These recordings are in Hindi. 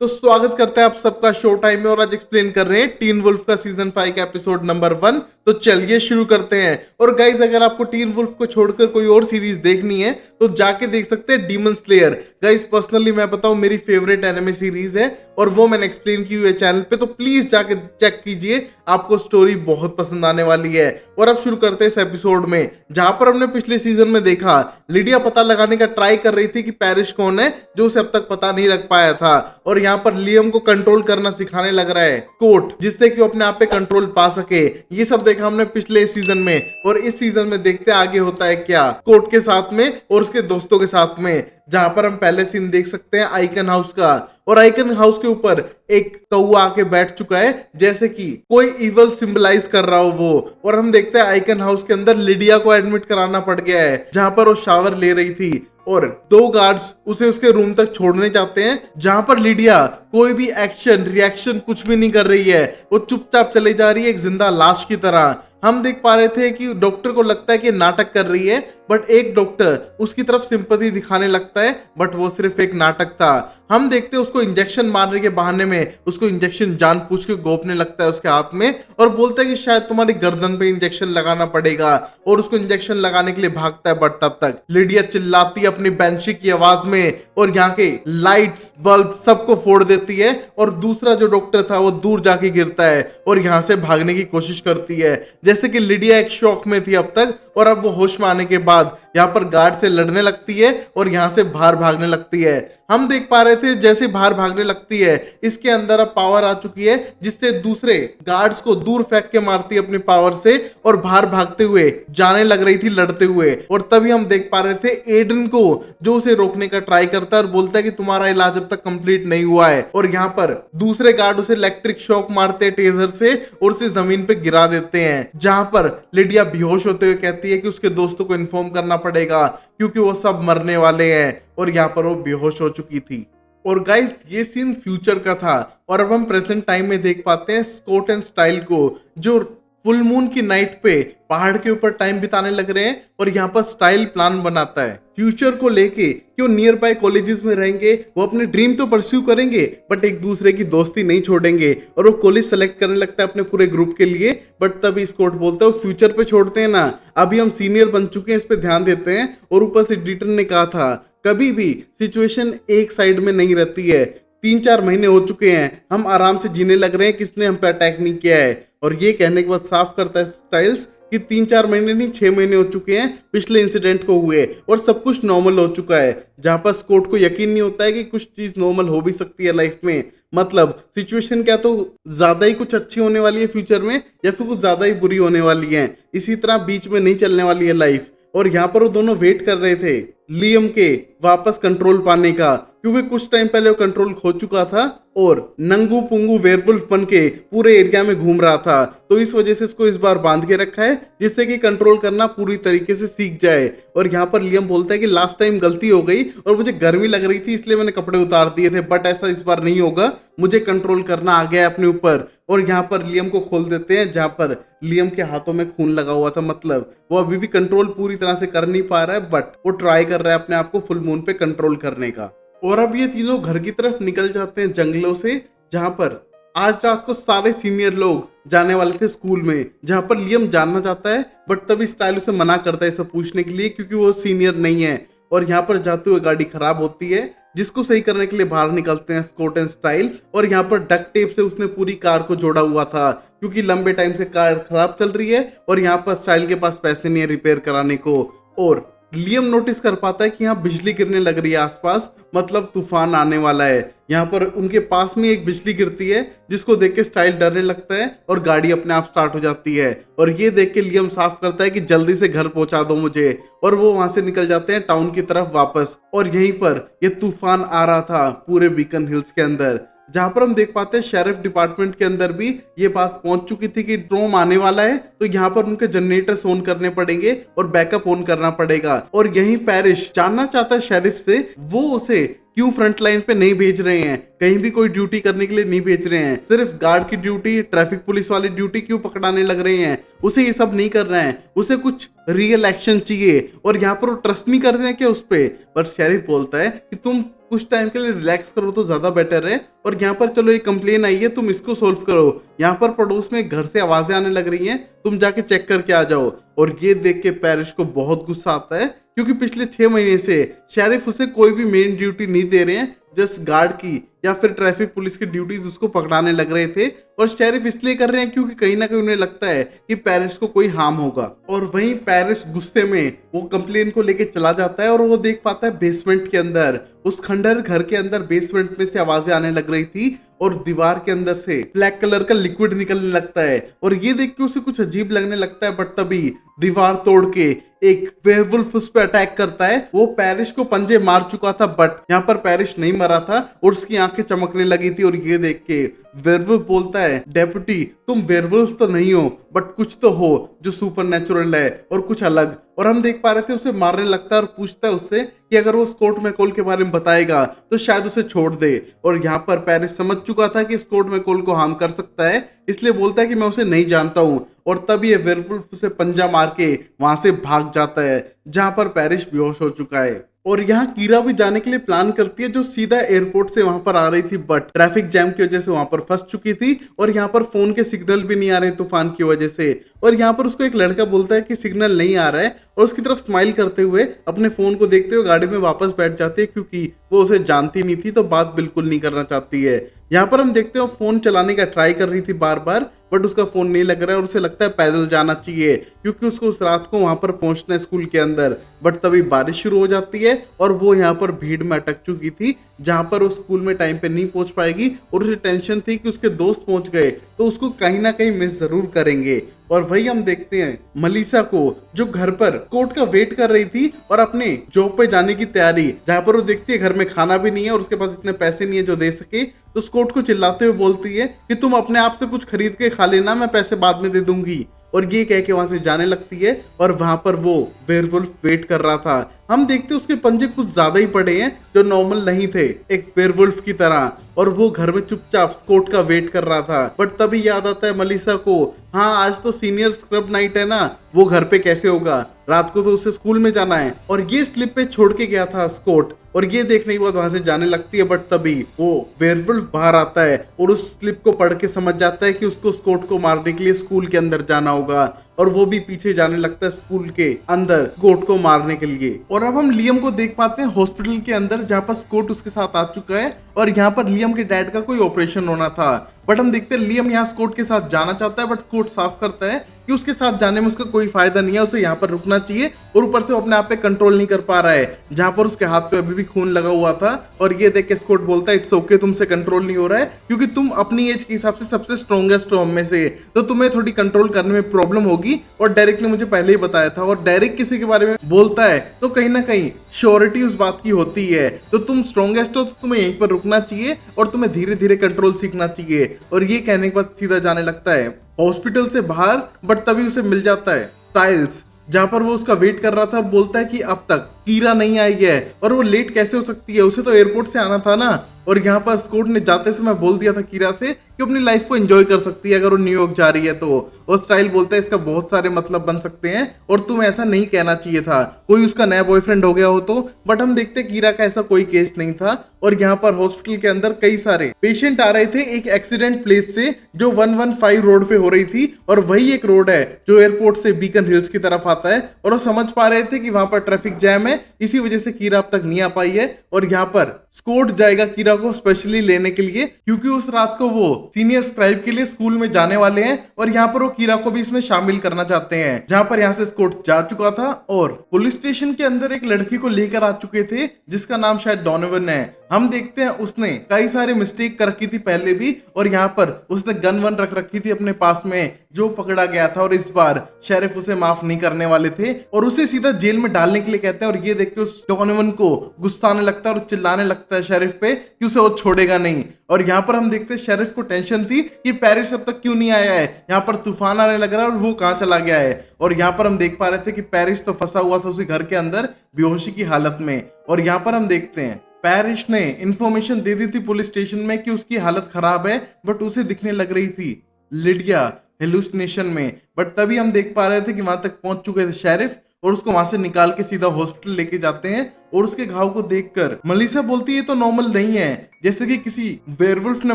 तो स्वागत करते हैं आप सबका शो टाइम में और आज एक्सप्लेन कर रहे हैं टीन वुल्फ का सीजन 5 का एपिसोड नंबर 1। तो चलिए शुरू करते हैं। और गाइज अगर आपको टीन वुल्फ को छोड़कर कोई और सीरीज देखनी है तो जाके देख सकते हैं डीमन स्लेयर। गाइज पर्सनली मैं बताऊं मेरी फेवरेट एनिमे सीरीज है और वो मैंने एक्सप्लेन की हुई है चैनल पे, तो प्लीज जाके चेक कीजिए, आपको स्टोरी बहुत पसंद आने वाली है। और अब शुरू करते हैं इस एपिसोड में, जहां पर हमने पिछले सीजन में देखा लिडिया पता लगाने का ट्राई कर रही थी कि पैरिश कौन है, जो उसे अब तक पता नहीं लग पाया था। और यहाँ पर लियम को कंट्रोल करना सिखाने लग रहा है कोट, जिससे कि वो अपने आप पे कंट्रोल पा सके। ये सब देखा हमने पिछले सीजन में और इस सीजन में देखते हैं आगे होता है क्या कोट के साथ में और उसके दोस्तों के साथ में। जहां पर हम पहले सीन देख सकते हैं आइकन हाउस का, और आइकन हाउस के ऊपर एक कौआ आके बैठ चुका है जैसे कि कोई इवल सिंबलाइज कर रहा हो वो। और हम देखते हैं आइकन हाउस के अंदर लिडिया को एडमिट कराना पड़ गया है, जहां पर वो शावर ले रही थी और दो गार्ड्स उसे उसके रूम तक छोड़ने जाते हैं, जहां पर लिडिया कोई भी एक्शन रिएक्शन कुछ भी नहीं कर रही है, वो चुपचाप चली जा रही है एक जिंदा लाश की तरह। हम देख पा रहे थे कि डॉक्टर को लगता है कि नाटक कर रही है, बट एक डॉक्टर उसकी तरफ सिंपैथी दिखाने लगता है, बट वो सिर्फ एक नाटक था। हम देखते हैं उसको इंजेक्शन मारने के बहाने में उसको इंजेक्शन जानबूझ के गोपने लगता है उसके हाथ में और बोलता है कि शायद तुम्हारी गर्दन पे इंजेक्शन लगाना पड़ेगा, और उसको इंजेक्शन लगाने के लिए भागता है। बट तब तक लिडिया चिल्लाती है अपनी बैंशी की आवाज में और यहाँ के लाइट्स बल्ब सबको फोड़ देती है, और दूसरा जो डॉक्टर था वो दूर जाके गिरता है और यहाँ से भागने की कोशिश करती है। जैसे कि लिडिया एक शॉक में थी अब तक, और अब वो होश में आने के बाद यहाँ पर गार्ड से लड़ने लगती है और यहाँ से बाहर भागने लगती है। हम देख पा रहे थे जैसे बाहर भागने लगती है इसके अंदर अब पावर आ चुकी है, जिससे दूसरे गार्ड्स को दूर फेंक के मारती है अपनी पावर से और बाहर भागते हुए जाने लग रही थी लड़ते हुए। और तभी हम देख पा रहे थे एडन को, जो उसे रोकने का ट्राई करता है और बोलता है कि तुम्हारा इलाज अब तक कंप्लीट नहीं हुआ है। और यहाँ पर दूसरे गार्ड उसे इलेक्ट्रिक शॉक मारते हैं टेजर से और उसे जमीन पे गिरा देते हैं, जहां पर लिडिया बेहोश होते हुए कहती है कि उसके दोस्तों को इन्फॉर्म करना पड़ेगा क्योंकि वो सब मरने वाले हैं। और यहाँ पर वो बेहोश हो चुकी थी। और गाइस ये सीन फ्यूचर का था और अब हम प्रेजेंट टाइम में देख पाते हैं स्कॉट एंड स्टाइल को, जो फुल मून की नाइट पे पहाड़ के ऊपर टाइम बिताने लग रहे हैं। और यहाँ पर स्टाइल प्लान बनाता है फ्यूचर को लेके कि वो नियर बाय कॉलेजेस में रहेंगे, वो अपने ड्रीम तो परस्यू करेंगे बट एक दूसरे की दोस्ती नहीं छोड़ेंगे। और वो कॉलेज सेलेक्ट करने लगता है अपने पूरे ग्रुप के लिए, बट तभी स्कॉट बोलता है वो फ्यूचर पे छोड़ते हैं ना, अभी हम सीनियर बन चुके हैं, इस पे ध्यान देते हैं। और ऊपर से एडिटर ने कहा था कभी भी सिचुएशन एक साइड में नहीं रहती है, 3-4 महीने हो चुके हैं, हम आराम से जीने लग रहे हैं, किसने हम पे अटैक नहीं किया है। और ये कहने के बाद साफ करता है स्टाइल्स कि 3-4 महीने नहीं 6 महीने हो चुके हैं पिछले इंसिडेंट को हुए और सब कुछ नॉर्मल हो चुका है। जहां पर स्कॉट को यकीन नहीं होता है कि कुछ चीज नॉर्मल हो भी सकती है लाइफ में, मतलब सिचुएशन क्या तो ज्यादा ही कुछ अच्छी होने वाली है फ्यूचर में या फिर कुछ ज्यादा ही बुरी होने वाली है, इसी तरह बीच में नहीं चलने वाली है लाइफ। और यहाँ पर वो दोनों वेट कर रहे थे लियम के वापस कंट्रोल पाने का, क्योंकि कुछ टाइम पहले वो कंट्रोल खो चुका था और नंगू पुंगू वेयरवुल्फ बन के पूरे एरिया में घूम रहा था। तो इस वजह से इसको इस बार बांध के रखा है जिससे कि कंट्रोल करना पूरी तरीके से सीख जाए। और यहाँ पर लियम बोलता है कि लास्ट टाइम गलती हो गई और मुझे गर्मी लग रही थी इसलिए मैंने कपड़े उतार दिए थे, बट ऐसा इस बार नहीं होगा, मुझे कंट्रोल करना आ गया अपने ऊपर। और यहाँ पर लियम को खोल देते हैं जहां पर लियम के हाथों में खून लगा हुआ था, मतलब वो अभी भी कंट्रोल पूरी तरह से कर नहीं पा रहा है, बट वो ट्राई कर रहा है अपने आप को फुल मून पे कंट्रोल करने का। और अब ये तीनों घर की तरफ निकल जाते हैं जंगलों से, जहां पर आज रात को सारे सीनियर लोग जाने वाले थे स्कूल में, जहां पर लियम जानना चाहता है बट तभी स्टाइल उसे मना करता है सब पूछने के लिए क्योंकि वो सीनियर नहीं है। और यहाँ पर जाते हुए गाड़ी खराब होती है जिसको सही करने के लिए बाहर निकलते हैं स्कॉट एंड स्टाइल। और यहाँ पर डक्ट टेप से उसने पूरी कार को जोड़ा हुआ था क्योंकि लंबे टाइम से कार खराब चल रही है और यहाँ पर स्टाइल के पास पैसे नहीं है रिपेयर कराने को। और लियम नोटिस कर पाता है कि यहाँ बिजली गिरने लग रही है आसपास, मतलब तूफान आने वाला है। यहाँ पर उनके पास में एक बिजली गिरती है जिसको देख के स्टाइल डरने लगता है और गाड़ी अपने आप स्टार्ट हो जाती है। और ये देख के लियम साफ करता है कि जल्दी से घर पहुंचा दो मुझे, और वो वहां से निकल जाते हैं टाउन की तरफ वापस। और यहीं पर ये तूफान आ रहा था पूरे बीकन हिल्स के अंदर, जहां पर हम देख पाते हैं शेरिफ डिपार्टमेंट के अंदर भी ये बात पहुंच चुकी थी कि ड्रोम आने वाला है, तो यहाँ पर उनके जनरेटर्स ऑन करने पड़ेंगे और बैकअप ऑन करना पड़ेगा। और यही पैरिश जानना चाहता है शेरिफ से वो उसे क्यों फ्रंट लाइन पे नहीं भेज रहे हैं, कहीं भी कोई ड्यूटी करने के लिए नहीं भेज रहे हैं, सिर्फ गार्ड की ड्यूटी ट्रैफिक पुलिस वाली ड्यूटी क्यों पकड़ाने लग रहे हैं, उसे ये सब नहीं कर रहे हैं, उसे कुछ रियल एक्शन चाहिए। और यहाँ पर वो ट्रस्ट नहीं करते हैं क्या उस पे, पर शेरिफ बोलता है कि तुम कुछ टाइम के लिए रिलैक्स करो तो ज्यादा बेटर है। और यहाँ पर चलो एक कंप्लेन आई है, तुम इसको सोल्व करो। यहाँ पर पड़ोस में घर से आवाजें आने लग रही हैं, तुम जाके चेक करके आ जाओ। और ये देख के पैरिस को बहुत गुस्सा आता है, क्योंकि पिछले 6 महीने से शेरिफ उसे कोई भी मेन ड्यूटी नहीं दे रहे हैं, जस्ट गार्ड की या फिर ट्रैफिक पुलिस की ड्यूटीज उसको पकड़ाने लग रहे थे। और शेरिफ इसलिए कर रहे हैं क्योंकि कहीं ना कहीं उन्हें लगता है कि पेरिस को कोई हार्म होगा। और वहीं पेरिस गुस्से में वो कंप्लेन को लेके चला जाता है और वो देख पाता है बेसमेंट के अंदर, उस खंडर घर के अंदर बेसमेंट में से आवाजें आने लग रही थी और दीवार के अंदर से ब्लैक कलर का लिक्विड निकलने लगता है। और ये देख के उसे कुछ अजीब लगने लगता है, बट तभी दीवार तोड़ के एक वेयरवुल्फ उस पर अटैक करता है। वो पेरिस को पंजे मार चुका था, बट यहाँ पर पेरिस नहीं मरा था और उसकी आंखें चमकने लगी थी। और ये देख के वेयरवुल्फ बोलता है, डेप्यूटी तुम वेयरवुल्फ तो नहीं हो, बट कुछ तो हो जो सुपरनैचुरल है और कुछ अलग। और हम देख पा रहे थे उसे मारने लगता है और पूछता है उससे कि अगर वो स्कॉट मैकॉल के बारे में बताएगा तो शायद उसे छोड़ दे। और यहाँ पर पेरिस समझ चुका था कि स्कॉट मैकॉल को हार्म कर सकता है, इसलिए बोलता है कि मैं उसे नहीं जानता हूँ। और तब ये वेयरवुल्फ उसे पंजा मार के वहां से भाग जाता है, जहां पर पेरिस बेहोश हो चुका है। और यहाँ कीरा भी जाने के लिए प्लान करती है, जो सीधा एयरपोर्ट से वहां पर आ रही थी, बट ट्रैफिक जैम की वजह से वहां पर फंस चुकी थी। और यहाँ पर फोन के सिग्नल भी नहीं आ रहे तूफान की वजह से। और यहाँ पर उसको एक लड़का बोलता है कि सिग्नल नहीं आ रहा है, और उसकी तरफ स्माइल करते हुए अपने फोन को देखते हुए गाड़ी में वापस बैठ जाती है, क्योंकि वो उसे जानती नहीं थी तो बात बिल्कुल नहीं करना चाहती है। यहाँ पर हम देखते हैं फोन चलाने का ट्राई कर रही थी बार बार, बट उसका फोन नहीं लग रहा है और उसे लगता है पैदल जाना चाहिए, क्योंकि उसको उस रात को वहां पर पहुंचना है स्कूल के अंदर। बट तभी बारिश शुरू हो जाती है और वो यहाँ पर भीड़ में अटक चुकी थी, जहां पर वो स्कूल में टाइम पे नहीं पहुंच पाएगी। और उसे टेंशन थी कि उसके दोस्त पहुंच गए तो उसको कहीं ना कहीं मिस जरूर करेंगे। और वही हम देखते हैं मलिसा को, जो घर पर कोर्ट का वेट कर रही थी और अपने जॉब पे जाने की तैयारी, जहां पर वो देखती है घर में खाना भी नहीं है और उसके पास इतने पैसे नहीं है जो दे सके। तो स्कॉट को चिल्लाते हुए बोलती है कि तुम अपने आप से कुछ खरीद के खा लेना, मैं पैसे बाद में दे दूंगी। और ये कह के वहां से जाने लगती है और वहां पर वो वेयरवुल्फ वेट कर रहा था। हम देखते उसके पंजे कुछ ज्यादा ही पड़े हैं जो नॉर्मल नहीं थे, एक वेयरवुल्फ की तरह। और वो घर में चुपचाप स्कॉट का वेट कर रहा था। बट तभी याद आता है मलिसा को, हाँ आज तो सीनियर स्क्रब नाइट है ना, वो घर पे कैसे होगा, रात को तो उसे स्कूल में जाना है। और ये स्लिप पे छोड़ के गया था स्कॉट। और ये देखने के बाद वहां से जाने लगती है, बट तभी वो वेयरवुल्फ बाहर आता है और उस स्लिप को पढ़ के समझ जाता है कि उसको स्कॉट को मारने के लिए स्कूल के अंदर जाना होगा। और वो भी पीछे जाने लगता है स्कूल के अंदर स्कॉट को मारने के लिए। और अब हम लियम को देख पाते हैं हॉस्पिटल के अंदर, जहाँ पर स्कॉट उसके साथ आ चुका है और यहाँ पर लियम के डैड का कोई ऑपरेशन होना था। बट हम देखते हैं लियम यहाँ स्कॉट के साथ जाना चाहता है, बट स्कॉट साफ करता है कि उसके साथ जाने में उसका कोई फायदा नहीं है, उसे यहाँ पर रुकना चाहिए। और ऊपर से वो अपने आप पे कंट्रोल नहीं कर पा रहा है, जहाँ पर उसके हाथ पे अभी भी खून लगा हुआ था। और ये देख के स्कॉट बोलता है, इट्स ओके, तुमसे कंट्रोल नहीं हो रहा है, क्योंकि तुम अपनी एज के हिसाब से सबसे स्ट्रॉन्गेस्ट हो हम में से, तो तुम्हें थोड़ी कंट्रोल करने में प्रॉब्लम होगी। और डेरिक ने मुझे पहले ही बताया था। और डेरिक किसी के बारे में बोलता है तो कहीं ना कहीं श्योरिटी उस बात की होती है। तो तुम स्ट्रॉन्गेस्ट हो तो तुम्हें यहीं पर रुकना चाहिए और तुम्हें धीरे धीरे कंट्रोल सीखना चाहिए। और ये कहने के बाद सीधा जाने लगता है हॉस्पिटल से बाहर। बट तभी उसे मिल जाता है स्टाइल्स, जहां पर वो उसका वेट कर रहा था और बोलता है कि अब तक कीरा नहीं आई है और वो लेट कैसे हो सकती है, उसे तो एयरपोर्ट से आना था ना। और यहाँ पर स्कॉट ने जाते समय बोल दिया था कीरा से कि अपनी लाइफ को एंजॉय कर सकती है अगर वो न्यूयॉर्क जा रही है तो। और स्टाइल बोलता है इसका बहुत सारे मतलब बन सकते हैं और तुम ऐसा नहीं कहना चाहिए था, कोई उसका नया बॉयफ्रेंड हो गया हो तो। बट हम देखते हैं कीरा का ऐसा कोई केस नहीं था। और यहाँ पर हॉस्पिटल के अंदर कई सारे पेशेंट आ रहे थे एक एक्सीडेंट प्लेस से, जो 115 रोड पे हो रही थी। और वही एक रोड है जो एयरपोर्ट से बीकन हिल्स की तरफ आता है। और वो समझ पा रहे थे कि वहां पर ट्रैफिक जैम है, इसी वजह से कीरा अब तक नहीं आ पाई है। और यहाँ पर स्कॉट जाएगा कीरा को स्पेशली लेने के लिए, क्योंकि उस रात को वो सीनियर स्क्राइब के लिए स्कूल में जाने वाले हैं। और यहाँ पर वो कीरा को भी इसमें शामिल करना चाहते हैं, जहाँ पर यहाँ से स्कॉट जा चुका था और पुलिस स्टेशन के अंदर एक लड़की को लेकर आ चुके थे, जिसका नाम शायद डोनोवन है। हम देखते हैं उसने कई सारे मिस्टेक कर रखी थी पहले भी, और यहाँ पर उसने गन वन रख रखी थी अपने पास में, जो पकड़ा गया था। और इस बार शेरिफ उसे माफ नहीं करने वाले थे और उसे सीधा जेल में डालने के लिए कहते हैं। और ये देख के उस डोनोवन को गुस्सा आने लगता है और चिल्लाने लगता है शेरिफ पे कि उसे वो छोड़ेगा नहीं। और यहाँ पर हम देखते हैं शेरिफ को टेंशन थी कि पेरिस अब तक क्यों नहीं आया है, यहाँ पर तूफान आने लग रहा है और वो कहाँ चला गया है। और यहाँ पर हम देख पा रहे थे कि पेरिस तो फंसा हुआ था उसी घर के अंदर बेहोशी की हालत में। और यहाँ पर हम देखते हैं पेरिस ने इंफॉर्मेशन दे दी थी पुलिस स्टेशन में कि उसकी हालत खराब है, बट उसे दिखने लग रही थी लिडिया हेलुसिनेशन में। बट तभी हम देख पा रहे थे कि वहां तक पहुंच चुके थे शेरिफ और उसको वहां से निकाल के सीधा हॉस्पिटल लेके जाते हैं। और उसके घाव को देखकर मलिसा बोलती है ये तो नॉर्मल नहीं है, जैसे कि किसी वेयरवुल्फ ने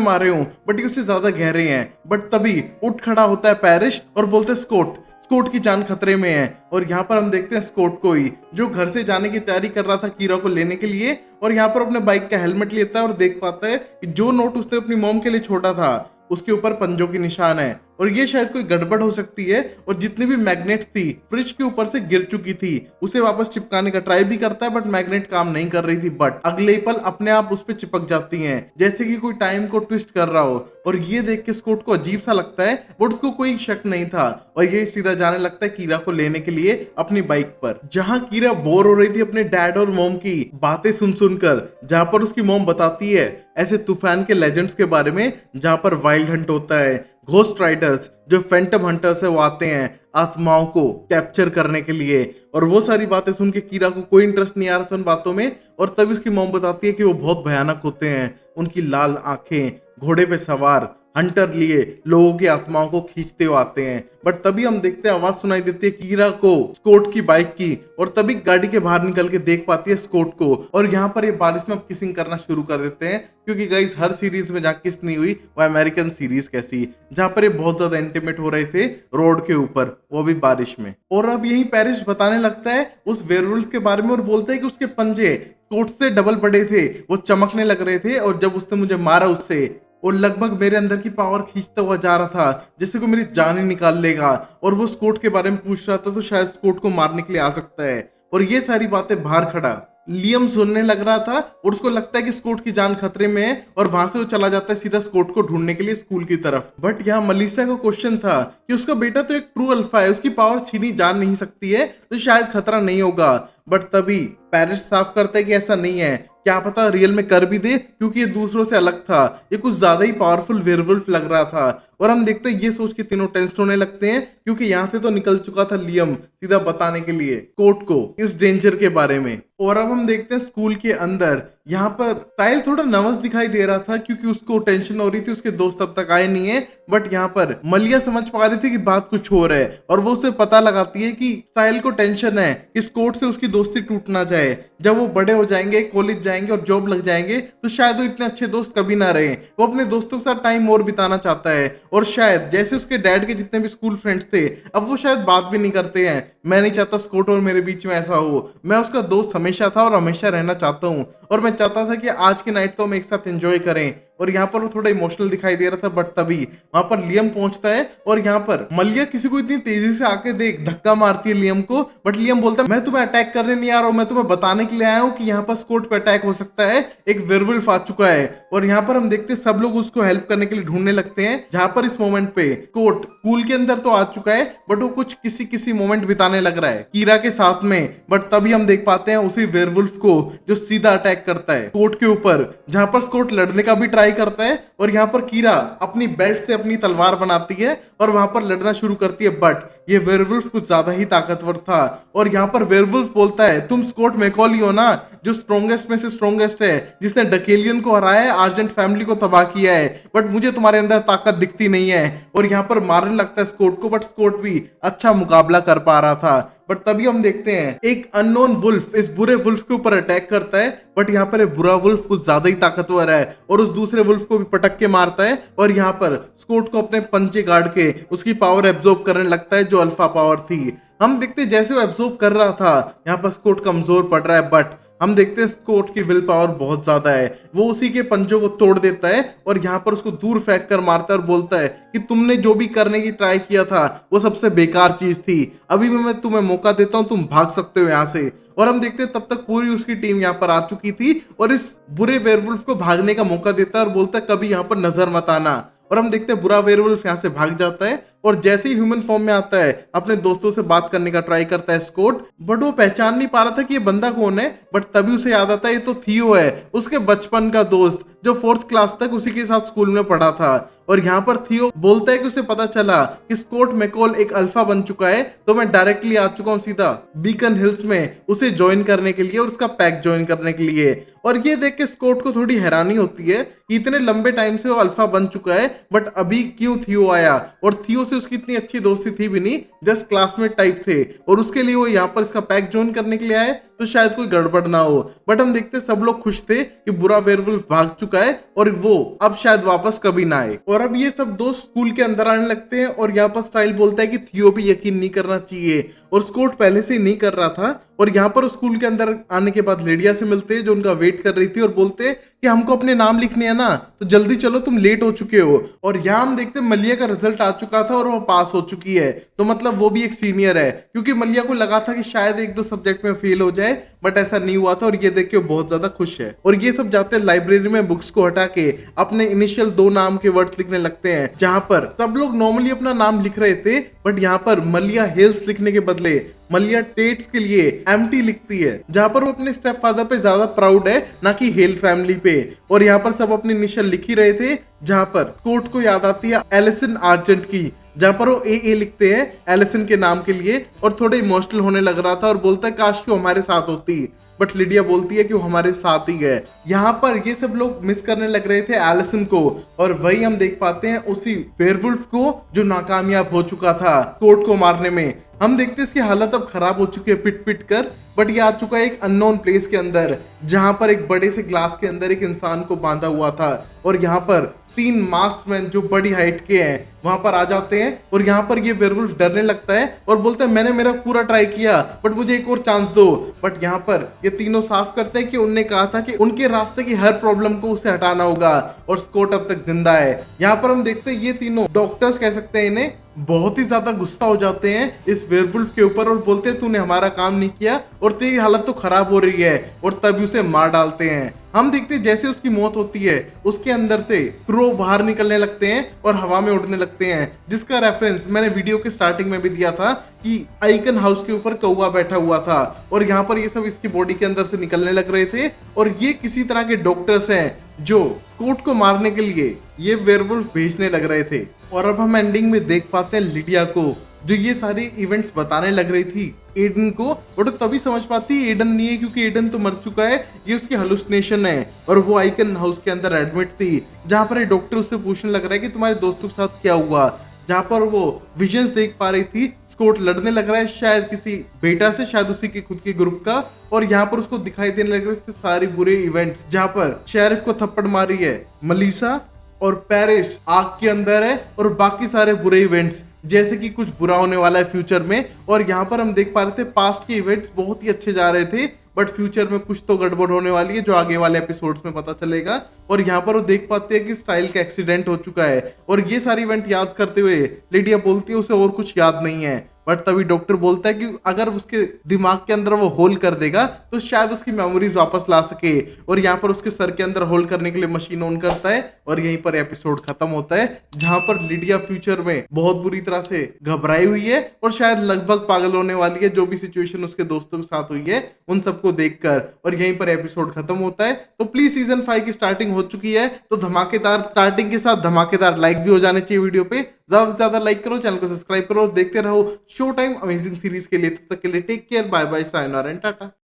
मारे हों, बट ये उससे ज्यादा गहरे हैं। बट तभी उठ खड़ा होता है पैरिश और बोलते हैं स्कॉट, स्कॉट की जान खतरे में है। और यहाँ पर हम देखते हैं स्कॉट को ही, जो घर से जाने की तैयारी कर रहा था कीरा को लेने के लिए, और यहाँ पर अपने बाइक का हेलमेट लेता है और देख पाता है कि जो नोट उसने अपनी मॉम के लिए छोड़ा था उसके ऊपर पंजों की निशान है। और ये शायद कोई गड़बड़ हो सकती है, और जितनी भी मैग्नेट थी फ्रिज के ऊपर से गिर चुकी थी, उसे वापस चिपकाने का ट्राई भी करता है, बट मैग्नेट काम नहीं कर रही थी। बट अगले ही पल अपने आप उस पर चिपक जाती हैं, जैसे कि कोई टाइम को ट्विस्ट कर रहा हो। और ये देख के स्कॉट को अजीब सा लगता है, बट उसको कोई शक नहीं था, और ये सीधा जाने लगता है कीरा को लेने के लिए अपनी बाइक पर। जहां कीरा बोर हो रही थी अपने डैड और मॉम की बातें सुन सुनकर, जहां पर उसकी मॉम बताती है ऐसे तूफान के लेजेंड्स के बारे में जहां पर वाइल्ड हंट होता है, घोस्ट राइडर्स जो फैंटम हंटर्स है वो आते हैं आत्माओं को कैप्चर करने के लिए। और वो सारी बातें सुन के कीरा को कोई इंटरेस्ट नहीं आ रहा था उन बातों में। और तभी उसकी मॉम बताती है कि वो बहुत भयानक होते हैं, उनकी लाल आंखें, घोड़े पे सवार हंटर लिए लोगों की आत्माओं को खींचते हुए आते हैं। बट तभी हम देखते हैं आवाज सुनाई देती है कीरा को स्कॉट की बाइक की, और तभी गाड़ी के बाहर निकल के देख पाती है स्कॉट को। और यहाँ पर ये बारिश में अब किसिंग करना शुरू कर देते हैं, क्योंकि गाइस हर सीरीज में जहाँ किस नहीं हुई वो अमेरिकन सीरीज कैसी, जहाँ पर ये बहुत ज्यादा इंटीमेट हो रहे थे रोड के ऊपर, वो भी बारिश में। और अब यही पैरिस बताने लगता है उस वेयरवुल्फ के बारे में, और बोलता है कि उसके पंजे स्कॉट से डबल बड़े थे, वो चमकने लग रहे थे, और जब उसने मुझे मारा उससे और लगभग मेरे अंदर की पावर खींचता हुआ जा रहा था, जैसे को मेरी जान ही निकाल लेगा। और वो स्कॉट के बारे में पूछ रहा था, तो शायद स्कॉट को मारने के लिए आ सकता है। और ये सारी बातें बाहर खड़ा लियम सुनने लग रहा था, और उसको लगता है कि स्कॉट की जान खतरे में है, और वहां से वो चला जाता है सीधा स्कॉट को ढूंढने के लिए स्कूल की तरफ। बट यहाँ मलिसा को क्वेश्चन था कि उसका बेटा तो एक ट्रू अल्फा है, उसकी पावर छीनी जा नहीं सकती है, तो शायद खतरा नहीं होगा। बट तभी पैरिस साफ करता है कि ऐसा नहीं है, क्या पता रियल में कर भी दे, क्योंकि ये दूसरों से अलग था, ये कुछ ज्यादा ही पावरफुल वेयरवुल्फ लग रहा था। और हम देखते हैं ये सोच के तीनों टेंस्ड होने लगते हैं, क्योंकि यहाँ से तो निकल चुका था लियम सीधा बताने के लिए कोर्ट को इस डेंजर के बारे में। और अब हम देखते हैं स्कूल के अंदर, यहाँ पर स्टाइल थोड़ा नर्वस दिखाई दे रहा था, क्योंकि उसको टेंशन हो रही थी उसके दोस्त अब तक आए नहीं है। बट यहाँ पर मलिया समझ पा रही थी कि बात कुछ और है, और वो उसे पता लगाती है कि स्टाइल को टेंशन है कि स्कॉट से उसकी दोस्ती टूट ना जाए। जब वो बड़े हो जाएंगे, कॉलेज जाएंगे और जॉब लग जाएंगे, तो शायद वो इतने अच्छे दोस्त कभी ना रहे। वो अपने दोस्तों के साथ टाइम और बिताना चाहता है, और शायद जैसे उसके डैड के जितने भी स्कूल फ्रेंड्स थे अब वो शायद बात भी नहीं करते हैं। मैं नहीं चाहता स्कॉट और मेरे बीच में ऐसा हो, मैं उसका दोस्त हमेशा था और हमेशा रहना चाहता हूँ, और मैं चाहता था कि आज की नाइट तो हम एक साथ एंजॉय करें। और यहाँ पर वो थोड़ा इमोशनल दिखाई दे रहा था। बट तभी वहां पर लियम पहुंचता है, और यहाँ पर मलिया किसी को इतनी तेजी से आके देख धक्का मारती है लियम को। बट लियम बोलता है मैं तुम्हें अटैक करने नहीं आ रहा हूँ, मैं तुम्हें बताने के लिए आया हूँ कि यहाँ पर स्कॉट पे अटैक हो सकता है, एक वेयरवुल्फ आ चुका है। और यहाँ पर हम देखते हैं सब लोग उसको हेल्प करने के लिए ढूंढने लगते हैं, जहां पर इस मोमेंट पे स्कॉट स्कूल के अंदर तो आ चुका है, बट वो कुछ किसी मोमेंट बिताने लग रहा है कीरा के साथ में। बट तभी हम देख पाते हैं उसी वेयरवुल्फ को जो सीधा अटैक करता है स्कॉट के ऊपर, जहां पर स्कॉट लड़ने का भी ट्राई करता है। और यहाँ पर कीरा अपनी बेल्ट से अपनी तलवार बनाती है और वहां पर लड़ना शुरू करती है। बट ये वेयरवुल्फ कुछ ज्यादा ही ताकतवर था, और यहाँ पर वेयरवुल्फ बोलता है तुम स्कॉट मैकॉली हो ना, जो स्ट्रॉन्गेस्ट में से स्ट्रॉन्गेस्ट है, जिसने डकेलियन को हराया है, आर्जेंट फैमिली को तबाह किया है, बट मुझे तुम्हारे अंदर ताकत दिखती नहीं है। और यहाँ पर मारने लगता है स्कॉट को, बट स्कॉट भी अच्छा मुकाबला कर पा रहा था। बट तभी हम देखते हैं एक अननोन वुल्फ इस बुरे वुल्फ के ऊपर अटैक करता है। बट यहाँ पर बुरा वुल्फ कुछ ज्यादा ही ताकतवर है, और उस दूसरे वुल्फ को भी पटक के मारता है, और यहाँ पर स्कॉट को अपने पंजे गाड़ के उसकी पावर एब्जॉर्ब करने लगता है, जो अल्फा पावर थी। हम देखते हैं जैसे वो एब्जॉर्ब कर रहा था, यहाँ पर स्कॉट कमजोर पड़ रहा है। बट हम देखते हैं स्कॉट की विल पावर बहुत ज्यादा है, वो उसी के पंजों को तोड़ देता है, और यहाँ पर उसको दूर फेंक कर मारता है और बोलता है कि तुमने जो भी करने की ट्राई किया था वो सबसे बेकार चीज थी, अभी मैं तुम्हें मौका देता हूँ, तुम भाग सकते हो यहाँ से। और हम देखते हैं तब तक पूरी उसकी टीम यहाँ पर आ चुकी थी, और इस बुरे वेयरवुल्फ को भागने का मौका देता है और बोलता है कभी यहाँ पर नजर मत आना। और हम देखते हैं बुरा वेयरवुल्फ यहाँ से भाग जाता है, और जैसे ही ह्यूमन फॉर्म में आता है अपने दोस्तों से बात करने का ट्राई करता है स्कॉट, बट वो पहचान नहीं पा रहा था कि ये बंदा कौन है। बट तभी उसे याद आता है ये तो थियो है, उसके बचपन का दोस्त, जो 4th क्लास तक उसी के साथ स्कूल में पढ़ा था। और यहाँ पर थियो बोलता है कि उसे पता चला कि स्कॉट मैकॉल एक अल्फा बन चुका है, तो मैं डायरेक्टली आ चुका हूँ सीधा बीकन हिल्स में उसे ज्वाइन करने के लिए और उसका पैक ज्वाइन करने के लिए। और ये देख के स्कॉट को थोड़ी हैरानी होती है कि इतने लंबे टाइम से वो अल्फा बन चुका है, बट अभी क्यों थियो आया, और थियो से उसकी इतनी अच्छी दोस्ती थी भी नहीं, जस्ट क्लासमेट टाइप थे, और उसके लिए वो यहाँ पर इसका पैक ज्वाइन करने के लिए आए तो शायद कोई गड़बड़ ना हो। बट हम देखते सब लोग खुश थे कि बुरा वेयरवुल्फ भाग चुका है और वो अब शायद वापस कभी ना आए। और अब ये सब दोस्त स्कूल के अंदर आने लगते हैं और यहाँ पर स्टाइल बोलता है कि थियो पे यकीन नहीं करना चाहिए, और स्कॉट पहले से ही नहीं कर रहा था। और यहाँ पर स्कूल के अंदर आने के बाद लिडिया से मिलते हैं जो उनका वेट कर रही थी, और बोलते हैं कि हमको अपने नाम लिखने हैं ना, तो जल्दी चलो तुम लेट हो चुके हो। और यहाँ हम देखते हैं मलिया का रिजल्ट आ चुका था और वो पास हो चुकी है, तो मतलब वो भी एक सीनियर है, क्योंकि मलिया को लगा था कि शायद एक दो सब्जेक्ट में फेल हो जाए, बट ऐसा नहीं हुआ था। और ये देख के वो बहुत ज्यादा खुश है। और ये सब जाते हैं लाइब्रेरी में बुक्स को हटा के अपने इनिशियल 2 नाम के वर्ड्स लिखने लगते हैं, जहां पर सब लोग नॉर्मली अपना नाम लिख रहे थे, बट यहाँ पर मलिया हेल्स लिखने के बदले मलिया टेट्स के लिए एम्प्टी लिखती है, जहां पर वो अपने स्टेप फादर पे ज्यादा प्राउड है ना कि हेल फैमिली पे। और यहाँ पर सब अपनी इनिशियल लिख ही रहे थे, जहां पर स्कॉट को याद आती है एलिसन आर्जेंट की, जहां पर वो ए लिखते हैं एलिसन के नाम के लिए, और थोड़े इमोशनल होने लग रहा था और बोलता है काश कि वो हमारे साथ होती, बट लिडिया बोलती है कि वो हमारे साथ ही गए। यहाँ पर ये सब लोग मिस करने लग रहे थे एलिसन को, और वही हम देख पाते हैं उसी वेयरवुल्फ को जो नाकामयाब हो चुका था स्कॉट को मारने में। हम देखते हैं इसकी हालत अब खराब हो चुकी है पिट पिट कर, बट ये आ चुका है एक अननोन प्लेस के अंदर, जहां पर एक बड़े से ग्लास के अंदर एक इंसान को बांधा हुआ था। और यहाँ पर 3 मास्कमैन जो बड़ी हाइट के हैं वहां पर आ जाते हैं, और यहाँ पर ये वेयरवुल्फ डरने लगता है और बोलता है मैंने मेरा पूरा ट्राई किया, बट मुझे एक और चांस दो। बट यहाँ पर ये तीनों साफ करते हैं कि उनने कहा था कि उनके रास्ते की हर प्रॉब्लम को उसे हटाना होगा, और स्कॉट अब तक जिंदा है। यहाँ पर हम देखते हैं ये तीनों डॉक्टर्स कह सकते हैं इन्हें, बहुत ही ज्यादा गुस्सा हो जाते हैं इस वेयरवुल्फ के ऊपर, और बोलते हैं तूने हमारा काम नहीं किया और तेरी हालत तो खराब हो रही है, और तभी उसे मार डालते हैं। हम देखते हैं जैसे उसकी मौत होती है उसके अंदर से क्रो बाहर निकलने लगते हैं और हवा में उड़ने लगते हैं, जिसका रेफरेंस मैंने वीडियो के स्टार्टिंग में भी दिया था कि आइकन हाउस के ऊपर कौवा बैठा हुआ था। और यहाँ पर ये सब इसकी बॉडी के अंदर से निकलने लग रहे थे, और ये किसी तरह के डॉक्टर्स हैं जो स्कॉट को मारने के लिए ये वेयरवुल्फ भेजने लग रहे थे। और अब हम एंडिंग में देख पाते हैं लिडिया को, जो ये सारे इवेंट्स बताने लग रही थी एडन को, और तो तभी समझ पाती है एडन नहीं है, क्योंकि एडन तो मर चुका है, ये उसकी हेलुसिनेशन है। और वो आइकन हाउस के अंदर एडमिट थी, जहां पर एक डॉक्टर उससे पूछने लग रहा है कि तुम्हारे दोस्तों के साथ क्या हुआ, जहां पर वो विजन्स देख पा रही थी स्कॉट लड़ने लग रहा है शायद किसी बेटा से, शायद उसी के खुद के ग्रुप का। और यहाँ पर उसको दिखाई देने लग रहे थे सारे बुरे इवेंट्स, जहां पर शेरिफ को थप्पड़ मारी है मलीसा, और पेरिस आग के अंदर है, और बाकी सारे बुरे इवेंट्स जैसे कि कुछ बुरा होने वाला है फ्यूचर में। और यहाँ पर हम देख पा रहे थे पास्ट के इवेंट्स बहुत ही अच्छे जा रहे थे, बट फ्यूचर में कुछ तो गड़बड़ होने वाली है जो आगे वाले एपिसोड्स में पता चलेगा। और यहाँ पर वो देख पाते हैं कि स्टाइल का एक्सीडेंट हो चुका है, और ये सारी इवेंट याद करते हुए लिडिया बोलती है उसे और कुछ याद नहीं है। बट तभी डॉक्टर बोलता है कि अगर उसके दिमाग के अंदर वो होल कर देगा तो शायद उसकी मेमोरीज वापस ला सके। और यहाँ पर उसके सर के अंदर होल करने के लिए मशीन ऑन करता है, और यहीं पर एपिसोड खत्म होता है, जहां पर लिडिया फ्यूचर में बहुत बुरी तरह से घबराई हुई है और शायद लगभग पागल होने वाली है, जो भी सिचुएशन उसके दोस्तों के साथ हुई है उन सबको देखकर। और यहीं पर एपिसोड खत्म होता है। तो प्लीज सीजन 5 की स्टार्टिंग हो चुकी है, तो धमाकेदार स्टार्टिंग के साथ धमाकेदार लाइक भी हो जाने चाहिए वीडियो पे। ज्यादा से ज्यादा लाइक करो, चैनल को सब्सक्राइब करो और देखते रहो शो टाइम अमेजिंग सीरीज के लिए। तब तक के लिए टेक केयर, बाय बाय, सायोनारा एंड टाटा।